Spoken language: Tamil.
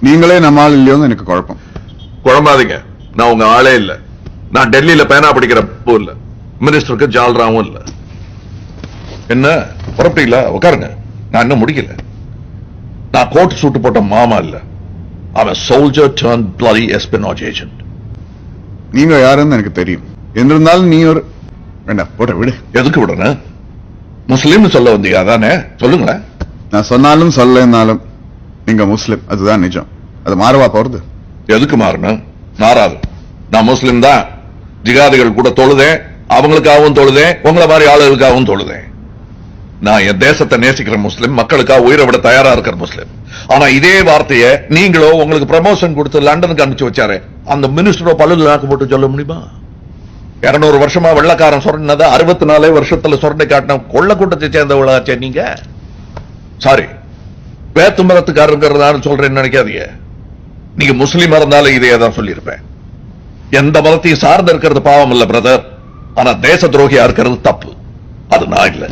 நீங்களே நம்ம ஆள் இல்லையோன்னு எனக்கு குழப்பம். குழம்பாதீங்க, நான் உங்க ஆளே இல்ல. நான் டெல்லியில பேனா பிடிக்கிறப்போ இல்ல, மினிஸ்டருக்கு ஜால்ராவும் இல்ல. என்ன புறப்பட்டீங்களா? உட்காருங்க. நான் இன்னும் முடிக்கல. நான் கோட் சூட்டு போட்ட மாமா இல்ல. அவன் சோல்ஜர் டர்ன் பிளடி எஸ்பினாஜ் ஏஜென்ட். நீங்க யாருன்னு எனக்கு தெரியும். என்றிருந்தாலும் நீ ஒரு வேண்டாம் போட்ட விடு. எதுக்கு விடணும்? முஸ்லீம்னு சொல்ல வந்தீங்க, அதானே? சொல்லுங்களேன். நான் சொன்னாலும் சொல்லனாலும் நீங்க முஸ்லிம், அதுதான் நிஜம். அது மாறவா போறது? எதுக்கு மாறணும்? மாறாது. நான் முஸ்லிம் தான். ஜிகாதிகள் கூட தொழுதேன், அவங்களுக்காகவும் தொழுதேன், உங்களை மாதிரி ஆளுகளுக்காகவும் தொழுதேன். நான் என் தேசத்தை நேசிக்கிற முஸ்லிம், மக்களுக்காக உயிரை விட தயாரா இருக்கிற முஸ்லிம். ஆனா இதே வார்த்தையை நீங்களோ உங்களுக்கு ப்ரமோஷன் கொடுத்து லண்டனுக்கு அனுப்பிச்சு வச்சாரு அந்த மினிஸ்டரோ பல்லுல நாக்கு போட்டு சொல்ல முடியுமா? 200 வருஷமா வெள்ளக்காரன் சொன்னதை 64 வருஷத்துல சொரணை காட்டின கொள்ள கூட்டத்தை சேர்ந்தவளாச்சே நீங்க. சாரி, வேத்து மதத்துக்காரங்கிறதான்னு சொல்றேன்னு நினைக்காதீங்க. நீங்க முஸ்லீமா இருந்தாலும் இதையே தான் சொல்லியிருப்பேன். எந்த மதத்தையும் சார்ந்து இருக்கிறது பாவம் இல்ல பிரதர், ஆனா தேச துரோகியா இருக்கிறது தப்பு. அது நான் இல்ல.